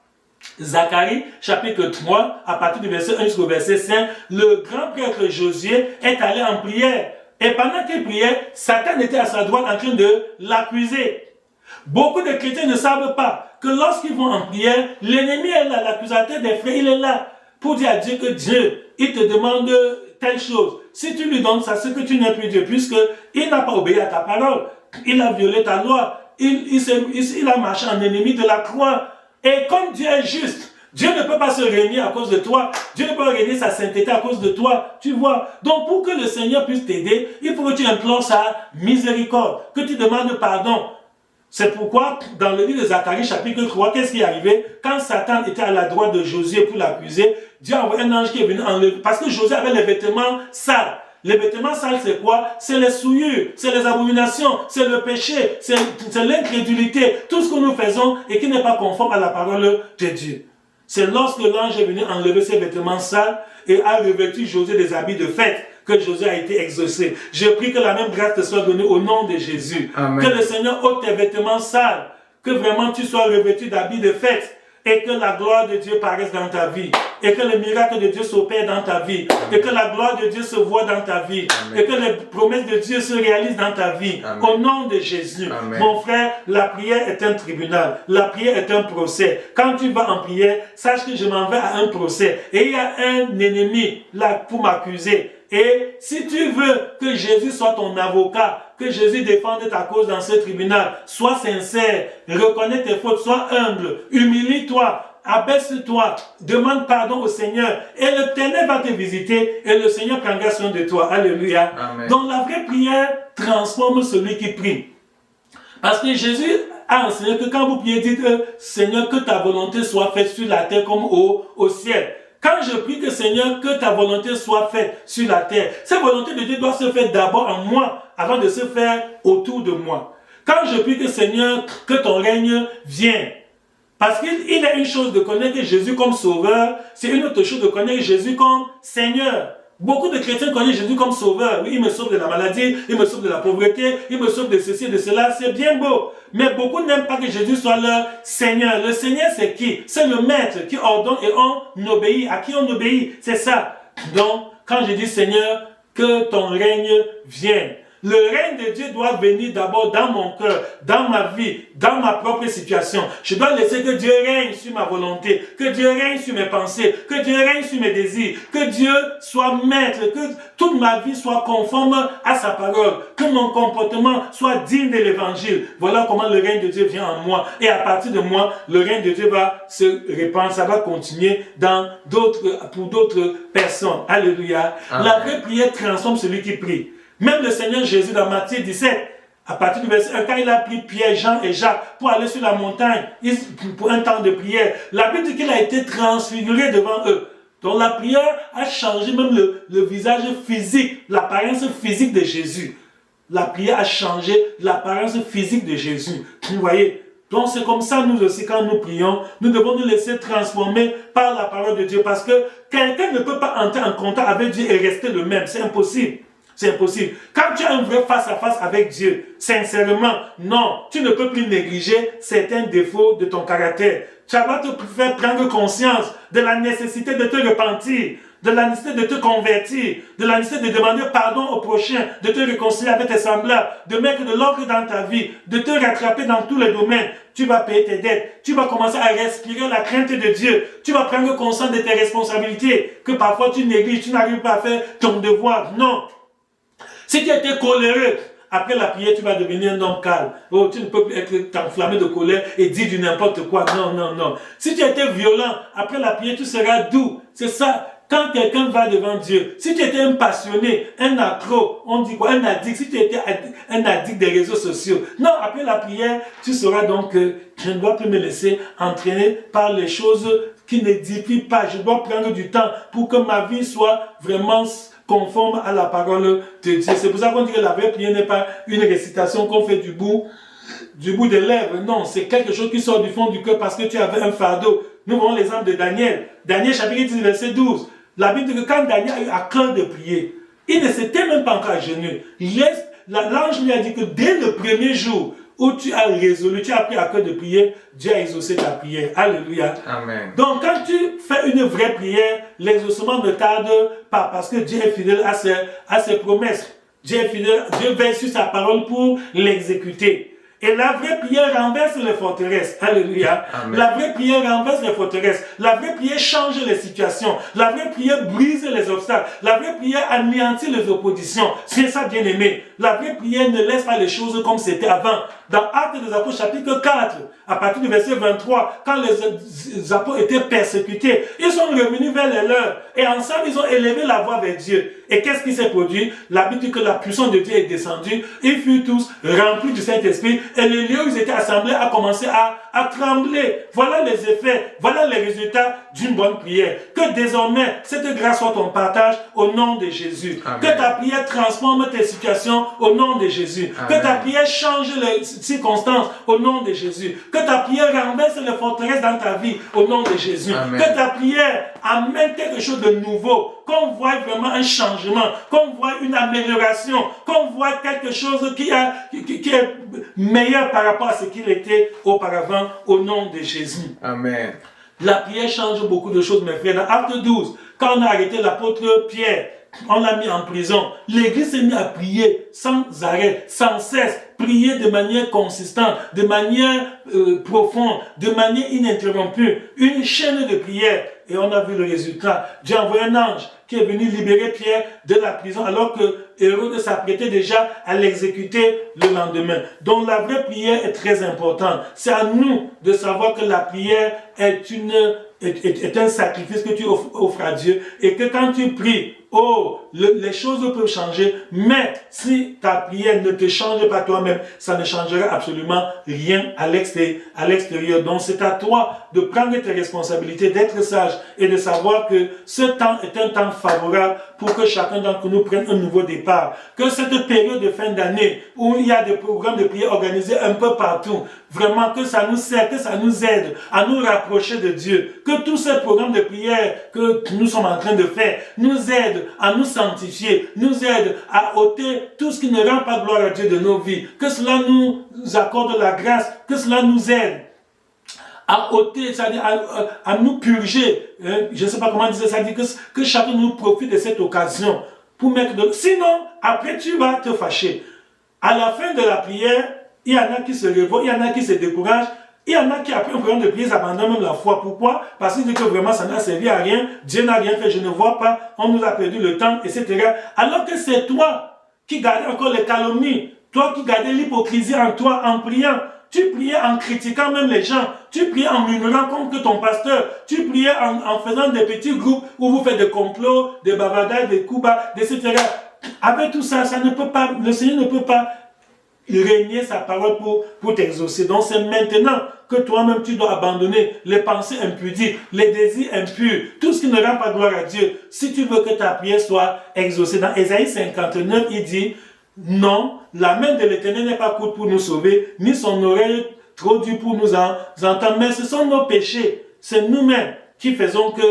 Zacharie chapitre 3, à partir du verset 1 jusqu'au verset 5, le grand prêtre Josué est allé en prière. Et pendant qu'il priait, Satan était à sa droite en train de l'accuser. Beaucoup de chrétiens ne savent pas que lorsqu'ils vont en prière, l'ennemi est là, l'accusateur des frères, il est là pour dire à Dieu que Dieu, il te demande telle chose. Si tu lui donnes ça, c'est que tu n'es plus Dieu, puisqu'il n'a pas obéi à ta parole. Il a violé ta loi. Il a marché en ennemi de la croix. Et comme Dieu est juste, Dieu ne peut pas se régner à cause de toi. Dieu ne peut pas régner sa sainteté à cause de toi. Tu vois. Donc pour que le Seigneur puisse t'aider, il faut que tu implores sa miséricorde, que tu demandes pardon. C'est pourquoi, dans le livre de Zacharie, chapitre 3, qu'est-ce qui est arrivé? Quand Satan était à la droite de Josué pour l'accuser, Dieu a envoyé un ange qui est venu enlever. Parce que Josué avait les vêtements sales. Les vêtements sales, c'est quoi? C'est les souillures, c'est les abominations, c'est le péché, c'est l'incrédulité, tout ce que nous faisons et qui n'est pas conforme à la parole de Dieu. C'est lorsque l'ange est venu enlever ses vêtements sales et a revêtu Josué des habits de fête que Josué a été exaucé. Je prie que la même grâce te soit donnée au nom de Jésus. Amen. Que le Seigneur ôte tes vêtements sales, que vraiment tu sois revêtu d'habits de fête et que la gloire de Dieu paraisse dans ta vie et que le miracle de Dieu s'opère dans ta vie. Amen. Et que la gloire de Dieu se voit dans ta vie. Amen. Et que les promesses de Dieu se réalisent dans ta vie. Amen. Au nom de Jésus. Amen. Mon frère, la prière est un tribunal. La prière est un procès. Quand tu vas en prière, sache que je m'en vais à un procès. Et il y a un ennemi là pour m'accuser. Et si tu veux que Jésus soit ton avocat, que Jésus défende ta cause dans ce tribunal, sois sincère, reconnais tes fautes, sois humble, humilie-toi, abaisse-toi, demande pardon au Seigneur et l'Éternel va te visiter et le Seigneur prendra soin de toi. Alléluia. Amen. Donc la vraie prière transforme celui qui prie. Parce que Jésus a enseigné que quand vous priez, dites Seigneur, que ta volonté soit faite sur la terre comme au ciel. Quand je prie que Seigneur, que ta volonté soit faite sur la terre, cette volonté de Dieu doit se faire d'abord en moi, avant de se faire autour de moi. Quand je prie que Seigneur, que ton règne vienne, parce qu'il y a une chose de connaître Jésus comme sauveur, c'est une autre chose de connaître Jésus comme Seigneur. Beaucoup de chrétiens connaissent Jésus comme sauveur. Oui, il me sauve de la maladie, il me sauve de la pauvreté, il me sauve de ceci et de cela. C'est bien beau. Mais beaucoup n'aiment pas que Jésus soit leur Seigneur. Le Seigneur, c'est qui? C'est le Maître qui ordonne et on obéit. À qui on obéit? C'est ça. Donc, quand je dis Seigneur, que ton règne vienne. Le règne de Dieu doit venir d'abord dans mon cœur, dans ma vie, dans ma propre situation. Je dois laisser que Dieu règne sur ma volonté, que Dieu règne sur mes pensées, que Dieu règne sur mes désirs, que Dieu soit maître, que toute ma vie soit conforme à sa parole, que mon comportement soit digne de l'évangile. Voilà comment le règne de Dieu vient en moi. Et à partir de moi, le règne de Dieu va se répandre, ça va continuer pour d'autres personnes. Alléluia. Amen. La vraie prière transforme celui qui prie. Même le Seigneur Jésus dans Matthieu 17, à partir du verset 1, quand il a pris Pierre, Jean et Jacques pour aller sur la montagne pour un temps de prière, la Bible dit qu'il a été transfiguré devant eux. Donc la prière a changé même le visage physique, l'apparence physique de Jésus. La prière a changé l'apparence physique de Jésus. Vous voyez? Donc c'est comme ça nous aussi quand nous prions, nous devons nous laisser transformer par la parole de Dieu parce que quelqu'un ne peut pas entrer en contact avec Dieu et rester le même. C'est impossible. C'est impossible. Quand tu as un vrai face-à-face avec Dieu, sincèrement, non, tu ne peux plus négliger certains défauts de ton caractère. Tu vas te faire prendre conscience de la nécessité de te repentir, de la nécessité de te convertir, de la nécessité de demander pardon au prochain, de te réconcilier avec tes semblables, de mettre de l'ordre dans ta vie, de te rattraper dans tous les domaines. Tu vas payer tes dettes, tu vas commencer à respirer la crainte de Dieu, tu vas prendre conscience de tes responsabilités, que parfois tu négliges, tu n'arrives pas à faire ton devoir. Non. Si tu étais coléreux, après la prière, tu vas devenir un homme calme. Oh, tu ne peux plus être enflammé de colère et dire du n'importe quoi. Non, non, non. Si tu étais violent, après la prière, tu seras doux. C'est ça. Quand quelqu'un va devant Dieu, si tu étais un passionné, un accro, on dit quoi? Un addict. Si tu étais un addict des réseaux sociaux. Non, après la prière, tu sauras donc que je ne dois plus me laisser entraîner par les choses qui n'édifient pas. Je dois prendre du temps pour que ma vie soit vraiment conforme à la parole de Dieu. C'est pour ça qu'on dit que la vraie prière n'est pas une récitation qu'on fait du bout des lèvres. Non, c'est quelque chose qui sort du fond du cœur parce que tu avais un fardeau. Nous voyons l'exemple de Daniel. Daniel chapitre 10, verset 12. La Bible dit que quand Daniel a eu à cœur de prier, il ne s'était même pas encore agenouillé. L'ange lui a dit que dès le premier jour où tu as résolu, tu as pris à cœur de prier, Dieu a exaucé ta prière. Alléluia. Amen. Donc quand tu fais une vraie prière, l'exaucement ne tarde pas parce que Dieu est fidèle à ses promesses. Dieu est fidèle, Dieu veille sur sa parole pour l'exécuter. Et la vraie prière renverse les forteresses. Alléluia. Amen. La vraie prière renverse les forteresses. La vraie prière change les situations. La vraie prière brise les obstacles. La vraie prière anéantit les oppositions. C'est ça, bien aimé. La vraie prière ne laisse pas les choses comme c'était avant. Dans Actes des Apôtres chapitre 4, à partir du verset 23, quand les apôtres étaient persécutés, ils sont revenus vers les leurs et ensemble ils ont élevé la voix vers Dieu. Et qu'est-ce qui s'est produit? La Bible dit que la puissance de Dieu est descendue, ils furent tous remplis du Saint-Esprit et le lieu où ils étaient assemblés a commencé à trembler. Voilà les effets, voilà les résultats d'une bonne prière. Que désormais, cette grâce soit ton partage au nom de Jésus. Amen. Que ta prière transforme tes situations au nom de Jésus. Amen. Que ta prière change les circonstances au nom de Jésus. Que ta prière renverse les forteresses dans ta vie au nom de Jésus. Amen. Que ta prière amène quelque chose de nouveau. Qu'on voit vraiment un changement, qu'on voit une amélioration, qu'on voit quelque chose qui est meilleur par rapport à ce qu'il était auparavant au nom de Jésus. Amen. La prière change beaucoup de choses, mes frères. Dans Acte 12, quand on a arrêté l'apôtre Pierre, on l'a mis en prison. L'église s'est mise à prier sans arrêt, sans cesse. Prier de manière consistante, de manière profonde, de manière ininterrompue. Une chaîne de prière. Et on a vu le résultat. Dieu a envoyé un ange qui est venu libérer Pierre de la prison alors que Hérode s'apprêtait déjà à l'exécuter le lendemain. Donc la vraie prière est très importante. C'est à nous de savoir que la prière est un sacrifice que tu offres à Dieu et que quand tu pries, les choses peuvent changer, mais si ta prière ne te change pas toi-même, ça ne changera absolument rien à l'extérieur. Donc c'est à toi de prendre tes responsabilités, d'être sage et de savoir que ce temps est un temps favorable pour que chacun d'entre nous prenne un nouveau départ. Que cette période de fin d'année où il y a des programmes de prière organisés un peu partout, vraiment que ça nous sert, que ça nous aide à nous rapprocher de Dieu. Que tous ces programmes de prière que nous sommes en train de faire nous aident à nous sanctifier, nous aident à ôter tout ce qui ne rend pas gloire à Dieu de nos vies. Que cela nous accorde la grâce, que cela nous aide à ôter, c'est-à-dire à nous purger. Je ne sais pas comment dire ça, c'est-à-dire que chacun nous profite de cette occasion pour mettre de... Sinon, après tu vas te fâcher. À la fin de la prière, il y en a qui se révoltent, il y en a qui se découragent, il y en a qui après un programme de prière abandonnent même la foi. Pourquoi? Parce qu'ils disent que vraiment ça n'a servi à rien, Dieu n'a rien fait, je ne vois pas, on nous a perdu le temps, etc. Alors que c'est toi qui gardais encore les calomnies, toi qui gardais l'hypocrisie en toi en priant. Tu priais en critiquant même les gens. Tu priais en murmurant contre ton pasteur. Tu priais en faisant des petits groupes où vous faites des complots, des bavardages, des coups bas, etc. Avec tout ça, ça ne peut pas, le Seigneur ne peut pas régner sa parole pour t'exaucer. Donc c'est maintenant que toi-même tu dois abandonner les pensées impudiques, les désirs impurs, tout ce qui ne rend pas gloire à Dieu. Si tu veux que ta prière soit exaucée. Dans Ésaïe 59, il dit: non, la main de l'Éternel n'est pas courte pour nous sauver, ni son oreille trop dure pour nous entendre, mais ce sont nos péchés, c'est nous-mêmes qui faisons que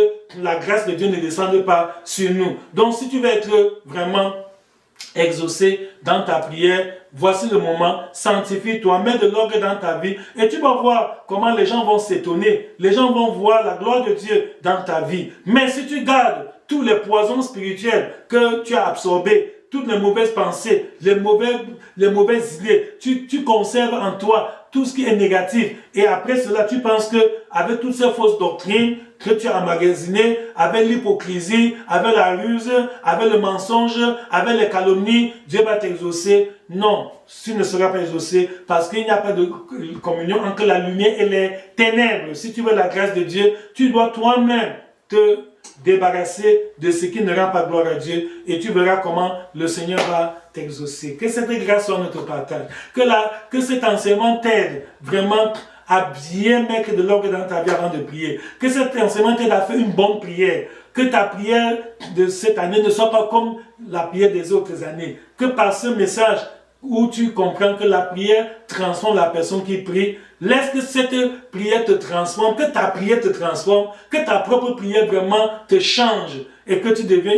la grâce de Dieu ne descende pas sur nous. Donc si tu veux être vraiment exaucé dans ta prière, voici le moment, sanctifie-toi, mets de l'orgue dans ta vie et tu vas voir comment les gens vont s'étonner, les gens vont voir la gloire de Dieu dans ta vie. Mais si tu gardes tous les poisons spirituels que tu as absorbés, toutes les mauvaises pensées, les mauvaises idées, tu conserves en toi tout ce qui est négatif. Et après cela, tu penses que avec toutes ces fausses doctrines que tu as emmagasinées, avec l'hypocrisie, avec la ruse, avec le mensonge, avec les calomnies, Dieu va t'exaucer. Non, tu ne seras pas exaucé parce qu'il n'y a pas de communion entre la lumière et les ténèbres. Si tu veux la grâce de Dieu, tu dois toi-même te débarrasser de ce qui ne rend pas gloire à Dieu et tu verras comment le Seigneur va t'exaucer. Que cette grâce soit notre partage. Que cet enseignement t'aide vraiment à bien mettre de l'orgue dans ta vie avant de prier. Que cet enseignement t'aide à faire une bonne prière. Que ta prière de cette année ne soit pas comme la prière des autres années. Que par ce message où tu comprends que la prière transforme la personne qui prie, laisse que cette prière te transforme, que ta prière te transforme, que ta propre prière vraiment te change et que tu deviens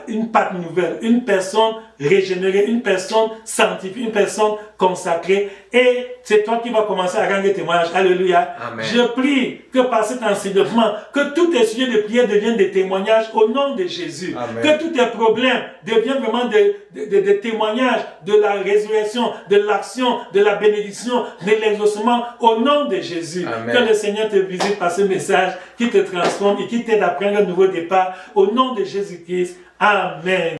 une pâte nouvelle, une personne régénérée, une personne sanctifiée, une personne consacrée. Et c'est toi qui vas commencer à rendre témoignage. Alléluia. Amen. Je prie que par cet enseignement, que tous tes sujets de prière deviennent des témoignages au nom de Jésus. Amen. Que tous tes problèmes deviennent vraiment des témoignages de la résurrection, de l'action, de la bénédiction, de l'exaucement au nom de Jésus. Amen. Que le Seigneur te visite par ce message qui te transforme et qui t'aide à prendre un nouveau départ au nom de Jésus-Christ. Amen.